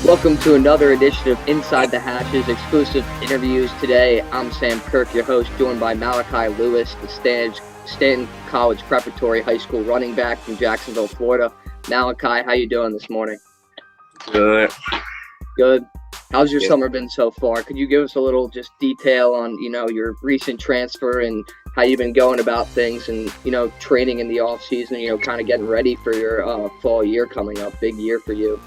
Welcome to another edition of Inside the Hashes exclusive interviews. Today, I'm Sam Kirk, your host, joined by Malakhi Lewis, the Stanton College Preparatory High School running back from Jacksonville, Florida. Malakhi, how you doing this morning? Good. Good. How's your summer been so far? Could you give us a little just detail on, your recent transfer and how you've been going about things and, training in the off season, kind of getting ready for your fall year coming up, big year for you?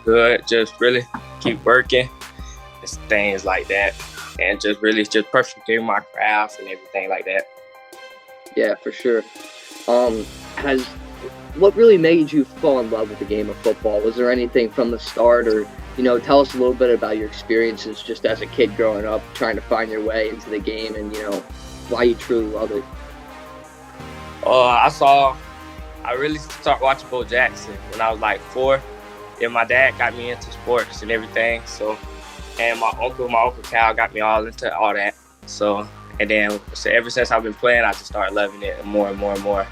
Good. Just really keep working and things like that. And just perfecting my craft and everything like that. Yeah, for sure. What really made you fall in love with the game of football? Was there anything from the start, or tell us a little bit about your experiences just as a kid growing up, trying to find your way into the game, and why you truly love it? I really started watching Bo Jackson when I was like 4. And my dad got me into sports and everything. And my uncle Cal got me all into all that. So ever since I've been playing, I just started loving it more and more and more.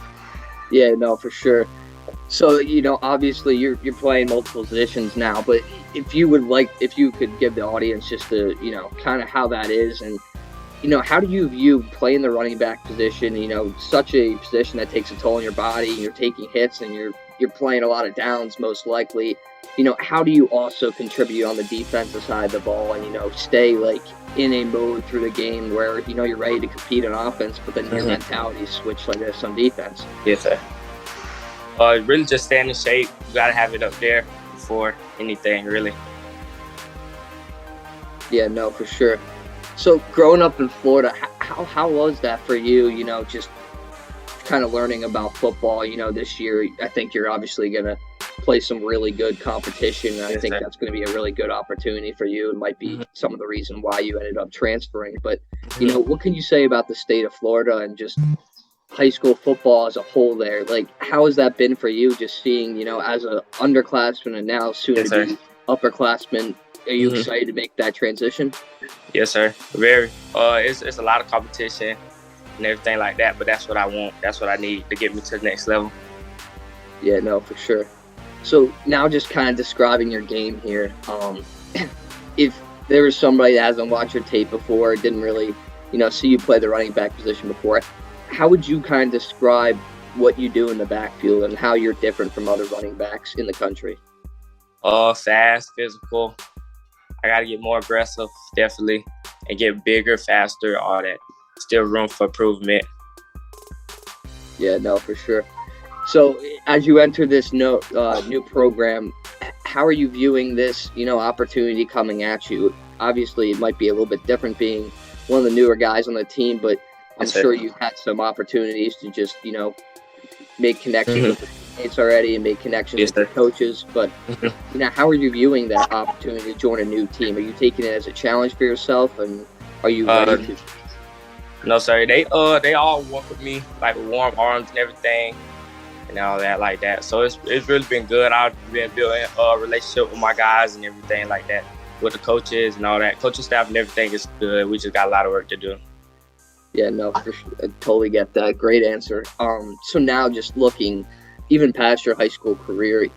Yeah, no, for sure. So, obviously you're playing multiple positions now, but if you could give the audience just kind of how that is, and, how do you view playing the running back position, such a position that takes a toll on your body, and you're taking hits and you're playing a lot of downs most likely. How do you also contribute on the defensive side of the ball and, stay in a mode through the game where, you're ready to compete on offense, but then your mentality switch like this on defense? Yes, sir. Really just staying in shape. You got to have it up there before anything, really. Yeah, no, for sure. So growing up in Florida, how was that for you, just kind of learning about football? This year, I think you're obviously going to play some really good competition, and I think that's going to be a really good opportunity for you. It might be some of the reason why you ended up transferring. But, what can you say about the state of Florida and just high school football as a whole there? How has that been for you, just seeing, as an underclassman and now soon to be upperclassman? Are you excited to make that transition? Yes, sir. Very. It's a lot of competition and everything like that, but that's what I want. That's what I need to get me to the next level. Yeah, no, for sure. So now just kind of describing your game here. If there was somebody that hasn't watched your tape before, didn't really, see you play the running back position before, how would you kind of describe what you do in the backfield and how you're different from other running backs in the country? Fast, physical. I got to get more aggressive, definitely, and get bigger, faster, all that. Still room for improvement. Yeah, no, for sure. So as you enter this new program, how are you viewing this, opportunity coming at you? Obviously, it might be a little bit different being one of the newer guys on the team, but I'm sure you've had some opportunities to just, make connections with the teammates already and make connections with the coaches. But, how are you viewing that opportunity to join a new team? Are you taking it as a challenge for yourself, and are you ready to? No, sir. They all welcome me with warm arms and everything, and all that like that. So it's really been good. I've been building a relationship with my guys and everything like that, with the coaches and all that. Coaching staff and everything is good. We just got a lot of work to do. Yeah, no, for sure. I totally get that. Great answer. So now just looking even past your high school career,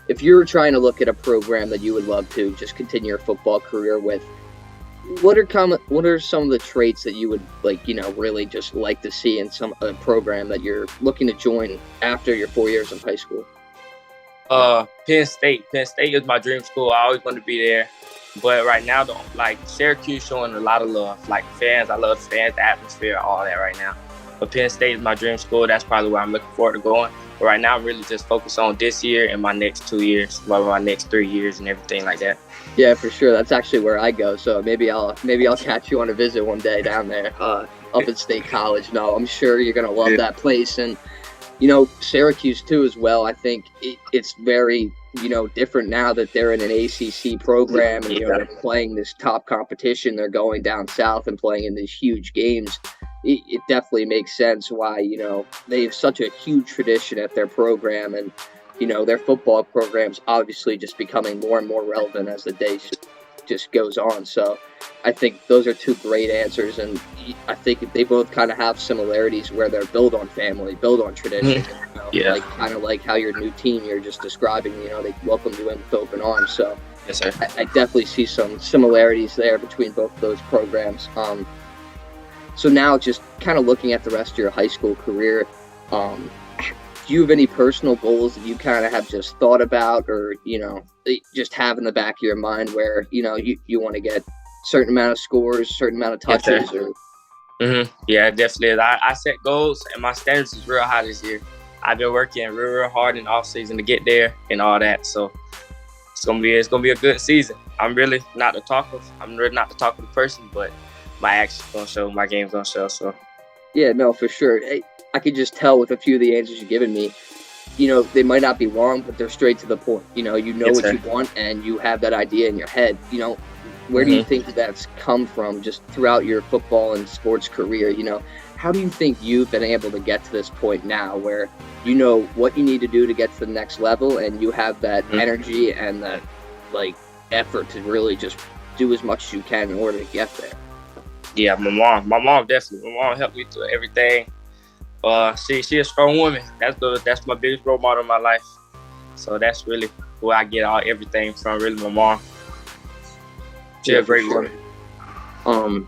if you were trying to look at a program that you would love to just continue your football career with, what are some of the traits that you would really just like to see in a program that you're looking to join after your 4 years of high school? Penn State. Penn State is my dream school. I always want to be there. But right now, Syracuse showing a lot of love. Fans, I love fans, the atmosphere, all that right now. But Penn State is my dream school. That's probably where I'm looking forward to going. But right now, I'm really just focused on this year and my next 2 years, my next 3 years and everything like that. Yeah, for sure. That's actually where I go. So maybe I'll catch you on a visit one day down there, up at State College. No, I'm sure you're gonna love that place, and Syracuse too as well. I think it's very different now that they're in an ACC program and they're playing this top competition. They're going down south and playing in these huge games. It definitely makes sense why they have such a huge tradition at their program, and their football program's obviously just becoming more and more relevant as the day just goes on. So I think those are two great answers, and I think they both kind of have similarities where they're built on family, built on tradition. Yeah. like kind of like how your new team you're just describing, they welcomed you in with open arms. So Yes, sir. I definitely see some similarities there between both of those programs. So now just kind of looking at the rest of your high school career, do you have any personal goals that you kind of have just thought about, or just have in the back of your mind where you want to get certain amount of scores, certain amount of touches? Yeah, definitely. I set goals, and my standards is real high this year. I've been working real hard in the off season to get there and all that. So it's gonna be a good season. I'm really not the talkative person, but my actions gonna show, my game's gonna show. So yeah, no, for sure. I could just tell with a few of the answers you've given me, they might not be wrong, but they're straight to the point. Yes, what sir. you want, and you have that idea in your head. Where do you think that's come from just throughout your football and sports career? How do you think you've been able to get to this point now where you know what you need to do to get to the next level, and you have that energy and that effort to really just do as much as you can in order to get there? Yeah, my mom definitely. My mom helped me through everything. She a strong woman. That's my biggest role model in my life. So that's really where I get everything from. Really, my mom. She's a great woman.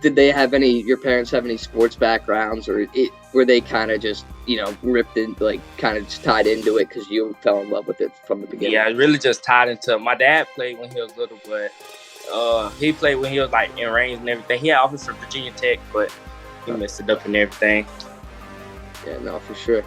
Did they have your parents have any sports backgrounds, or were they kind of just ripped in, kind of just tied into it because you fell in love with it from the beginning? Yeah, it really just tied into it. My dad played when he was little, but he played when he was in range and everything. He had offers for Virginia Tech, but he messed it up and everything. Yeah, no, for sure.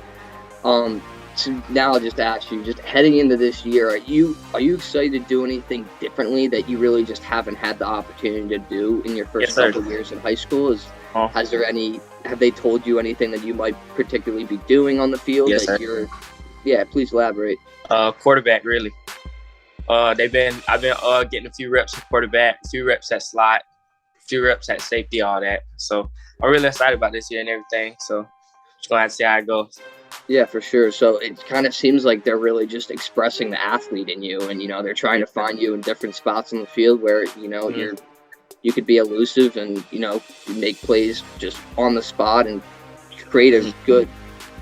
So now I'll just ask you, just heading into this year, are you excited to do anything differently that you really just haven't had the opportunity to do in your first couple of years in high school? Have they told you anything that you might particularly be doing on the field? Yes, that sir. Yeah, please elaborate. Quarterback, really. I've been getting a few reps at quarterback, a few reps at slot, a few reps at safety, all that. So I'm really excited about this year and everything. So just gonna have to see how it goes. Yeah, for sure. So it kind of seems like they're really just expressing the athlete in you, and they're trying to find you in different spots on the field where you could be elusive and make plays just on the spot and create a good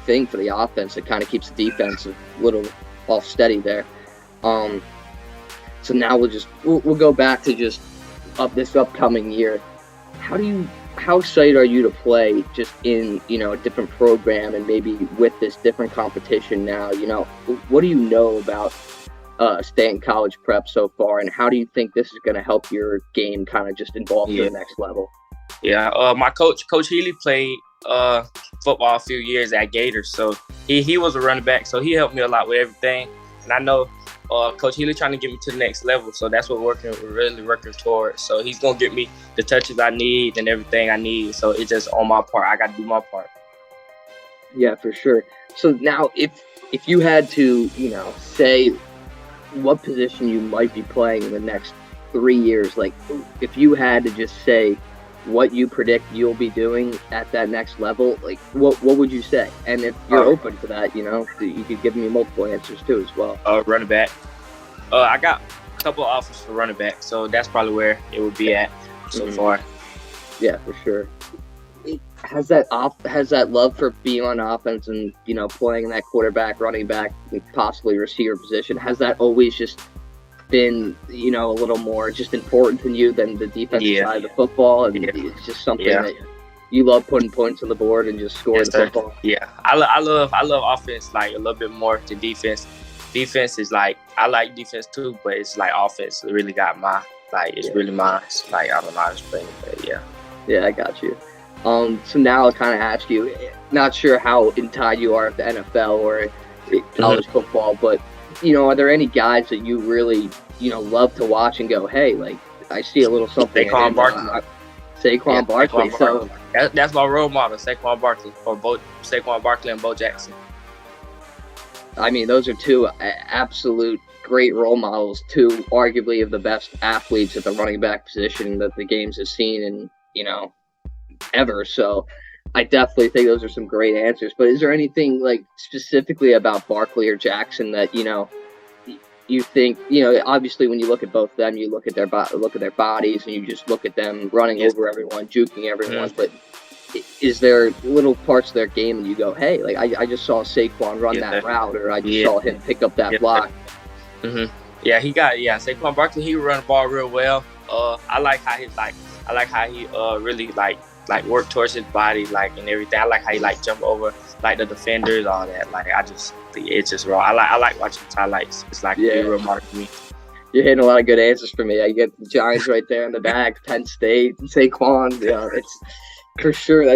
thing for the offense that kind of keeps the defense a little off steady there. So now we'll go back to just this upcoming year. How excited are you to play just in a different program and maybe with this different competition now? What do you know about staying college prep so far, and how do you think this is going to help your game kind of just evolve to the next level? Yeah, my coach Healy played football a few years at Gators, so he was a running back, so he helped me a lot with everything. And I know Coach Healy trying to get me to the next level, so that's what we're really working towards. So he's gonna get me the touches I need and everything I need. So it's just on my part. I got to do my part. Yeah, for sure. So now, if you had to, say what position you might be playing in the next 3 years, if you had to just say what you predict you'll be doing at that next level, what would you say? And if you're open to that, you could give me multiple answers too as well. Running back. I got a couple of offers for running back, so that's probably where it would be at so far. Yeah, for sure. Has that love for being on offense and playing in that quarterback, running back, and possibly receiver position, has that always just been a little more just important to you than the defensive side of the football, and it's just something that you love, putting points on the board and just scoring the football? Yeah, I love offense a little bit more to defense. Defense is I like defense too, but it's offense really got really mine. I don't know how to explain it, but yeah, I got you. So now I'll kind of ask you, not sure how in tied you are with the NFL or college football, but are there any guys that you really love to watch and go, hey, I see a little something? Saquon Barkley. Saquon Barkley. So that's my role model, Saquon Barkley, Saquon Barkley and Bo Jackson. I mean, those are two absolute great role models, two arguably of the best athletes at the running back position that the games has seen in ever. So I definitely think those are some great answers. But is there anything specifically about Barkley or Jackson that you think obviously when you look at both of them, you look at their bodies and you just look at them running over everyone, juking everyone. But is there little parts of their game that you go, hey, like I just saw Saquon run that route, or I just saw him pick up that block? Mm-hmm. Yeah, Saquon Barkley, he run the ball real well. I like how he really like work towards his body, like, and everything. I like how he like jump over like the defenders, all that. Like, it's just raw. I like watching highlights. It's like real mark to me. You're hitting a lot of good answers for me. I get the Giants right there in the back, Penn State, Saquon. Yeah, it's for sure.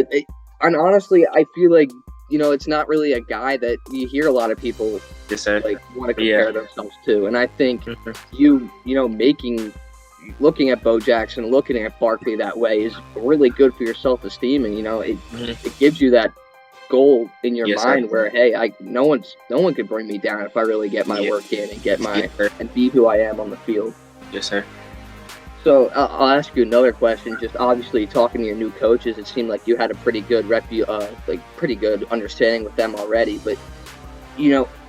And honestly, I feel like, it's not really a guy that you hear a lot of people like want to compare themselves to. And I think looking at Bo Jackson, looking at Barkley that way is really good for your self-esteem, and it gives you that goal in your mind where, hey, no one could bring me down if I really get my work in and get and be who I am on the field. Yes, sir. So I'll ask you another question. Just obviously talking to your new coaches, it seemed like you had a pretty good pretty good understanding with them already. But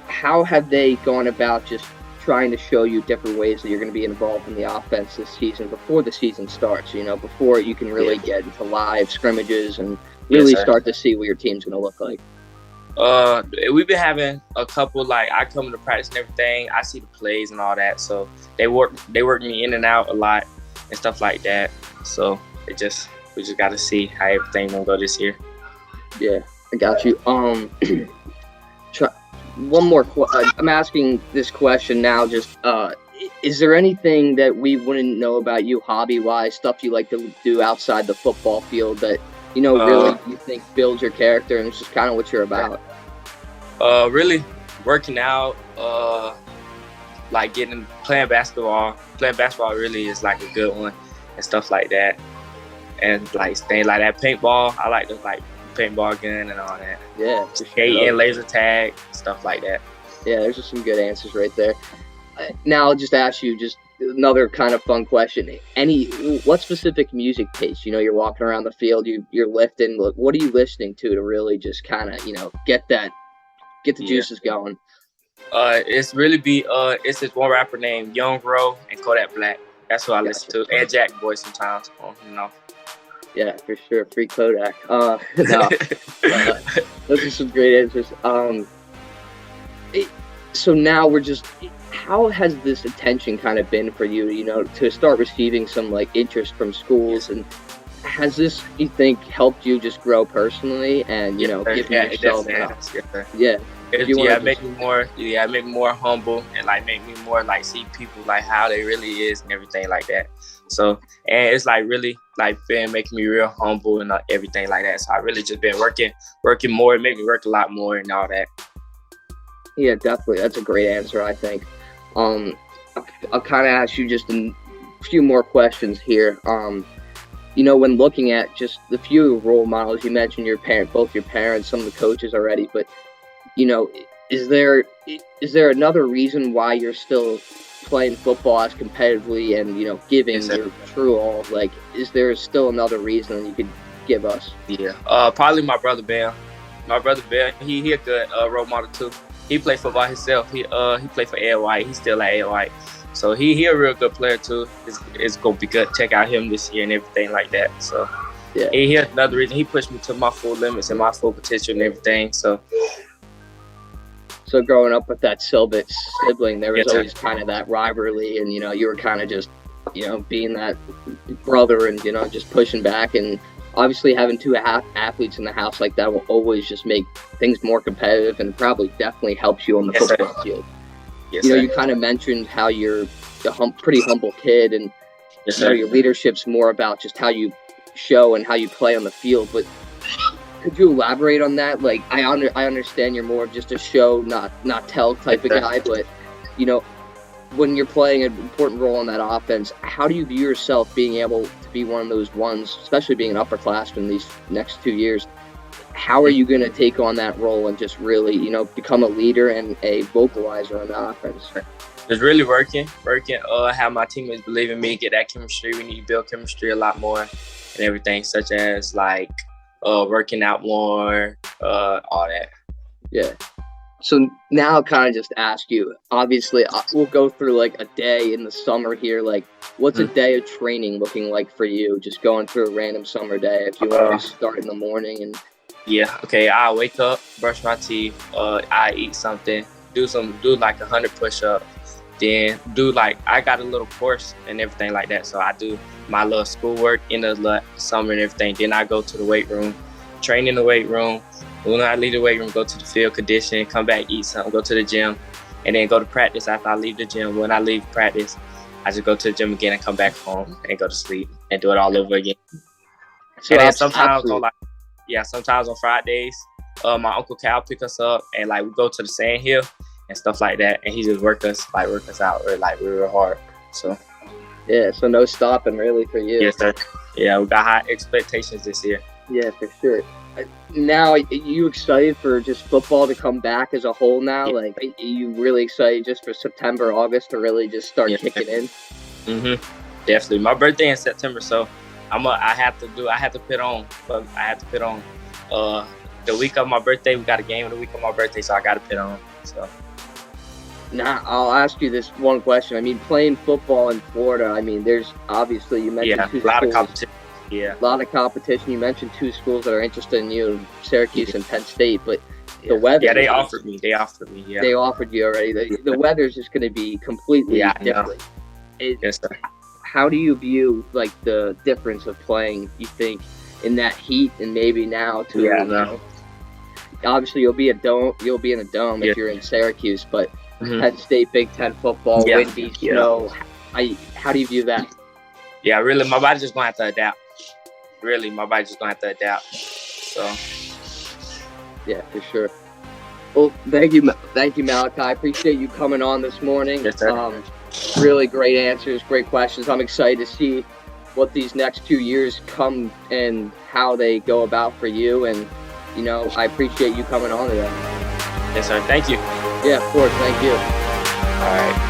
how have they gone about just trying to show you different ways that you're going to be involved in the offense this season before the season starts? Before you can really get into live scrimmages and really start to see what your team's going to look like. We've been having a couple, like, I come to practice and everything. I see the plays and all that, so they work me in and out a lot and stuff like that. So we just got to see how everything gonna go this year. Yeah, I got you. One more. I'm asking this question now. Just, is there anything that we wouldn't know about you, hobby-wise, stuff you like to do outside the football field that really you think builds your character and it's just kind of what you're about? Really working out, like playing basketball. Playing basketball really is like a good one and stuff like that. And like staying like that paintball. I like the paintball gun and all that. Yeah. Skating, laser tag, stuff like that. Yeah, there's just some good answers right there. Now I'll just ask you just another kind of fun question. What specific music taste? You're walking around the field, you're lifting. What are you listening to really just kind of, get the juices going? It's really it's this one rapper named Young Ro and Kodak Black. That's who I listen to, and Jack Boy sometimes. Yeah, for sure. Free Kodak. Those are some great answers. So now how has this attention kind of been for you, to start receiving some interest from schools, and has this, you think, helped you just grow personally and, giving yourself make me more humble and make me more see people how they really is and everything like that. So, and it's really been making me real humble and everything like that. So I really just been working more, make me work a lot more and all that. Yeah, definitely. That's a great answer, I think. I'll kind of ask you just a few more questions here. When looking at just the few role models, you mentioned both your parents, some of the coaches already, but is there another reason why you're still playing football as competitively and giving your true all? Is there still another reason you could give us? Yeah, probably my brother Ben. He a good role model too. He played football himself. He played for AOI. He's still at AOI. So he a real good player too. It's gonna be good. Check out him this year and everything like that. So yeah, he has another reason. He pushed me to my full limits and my full potential and everything. So growing up with that sibling, there was always kind of that rivalry, and you were kind of just being that brother and just pushing back, and obviously having two athletes in the house like that will always just make things more competitive and probably definitely helps you on the football field. Yes, you kind of mentioned how you're a pretty humble kid, and your leadership's more about just how you show and how you play on the field. But could you elaborate on that? I understand you're more of just a show, not tell type of guy, but when you're playing an important role in that offense, how do you view yourself being able to be one of those ones, especially being an upperclassman these next 2 years? How are you going to take on that role and just really, become a leader and a vocalizer on the offense? Just really working, have my teammates believe in me, get that chemistry. We need to build chemistry a lot more and everything, such as working out more, all that. Yeah. So now I'll kind of just ask you, obviously, we'll go through like a day in the summer here. Like, what's a day of training looking like for you? Just going through a random summer day. If you want to start in the morning and. Yeah. Okay. I wake up, brush my teeth. I eat something, do like 100 push-ups. Then I got a little course and everything like that. So I do my little schoolwork in the summer and everything. Then I go to the weight room, train in the weight room. When I leave the weight room, go to the field, condition, come back, eat something, go to the gym, and then go to practice after I leave the gym. When I leave practice, I just go to the gym again and come back home and go to sleep and do it all over again. So and then sometimes sometimes on Fridays, my Uncle Cal pick us up and like we go to the sand hill and stuff like that, and he just work us out real hard. So yeah, so no stopping really for you. Yes, sir. Yeah, we got high expectations this year. Yeah, for sure. Now, are you excited for just football to come back as a whole now? Yeah. Like, are you really excited just for September, August to really just start kicking in? Definitely. My birthday in September, so I have to put on. But I have to put on. The week of my birthday, we got a game the week of my birthday, so I got to put on. So. Now, I'll ask you this one question. I mean, playing football in Florida, I mean, there's obviously, you mentioned two schools. A lot of competition. Yeah. A lot of competition. You mentioned two schools that are interested in you, Syracuse and Penn State, but the weather. Yeah, they offered me. Yeah. They offered you already. The weather's just going to be completely different. Yes, sir. How do you view like the difference of playing, you think, in that heat and maybe now too? Yeah, no. Obviously, you'll be in a dome if you're in Syracuse, but Penn State, Big Ten football, windy, snow. How do you view that? Yeah, really, my body's just gonna have to adapt. Really, my body's just gonna have to adapt. So. Yeah, for sure. Well, thank you, Malakhi. I appreciate you coming on this morning. Yes, sir. Really great answers, great questions. I'm excited to see what these next 2 years come and how they go about for you. And, I appreciate you coming on today. Yes, sir. Thank you. Yeah, of course. Thank you. All right.